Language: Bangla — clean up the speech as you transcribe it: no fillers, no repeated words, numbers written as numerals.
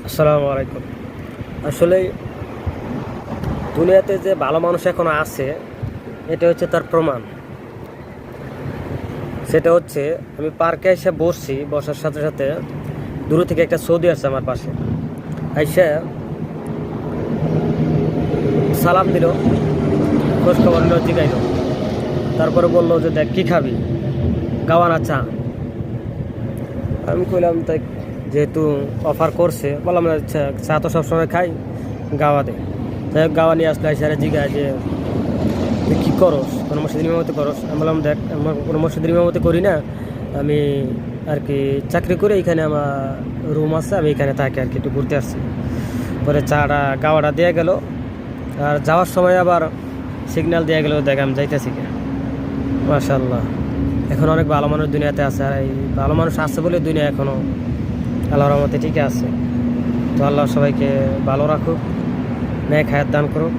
আসসালামু আলাইকুম। আসলে দুনিয়াতে যে ভালো মানুষ এখনো আছে, এটা হচ্ছে তার প্রমাণ। সেটা হচ্ছে, আমি পার্কে এসে বসছি, বসার সাথে সাথে দূর থেকে একটা সৌদি আসছে আমার পাশে। আইসা সালাম দিল, খোঁজ খবর নিল, জিগাইল। তারপরে বললো যে দেখ কি খাবি, গাওয়া না চা। আমি কইলাম তাই, যেহেতু অফার করছে, বললাম আচ্ছা চা তো সবসময় খাই, গাওয়া দে। যাই হোক, গাওয়া নিয়ে আসলে আইসারে জিগায় যে তুই কী করস, কোনো মসজিদের ইমামতি করস? আমি বললাম দেখ, আমার কোনো মসজিদের ইমামতি করি না, আমি আর কি চাকরি করে এখানে আমার রুম আছে, আমি এখানে থাকি আর কি, একটু ঘুরতে আসছি। পরে চাটা গাওয়াটা দিয়ে গেল, আর যাওয়ার সময় আবার সিগন্যাল দিয়ে গেল, দেখ আমি যাইতেছি কিনা। মাশাল্লাহ, এখন অনেক ভালো মানুষ দুনিয়াতে আছে, আর এই ভালো মানুষ আছে বলে দুনিয়া এখনও আল্লাহর রহমতে ঠিকই আছে। তো আল্লাহ সবাইকে ভালো রাখুক, ন্যায় খায়াত দান করুক।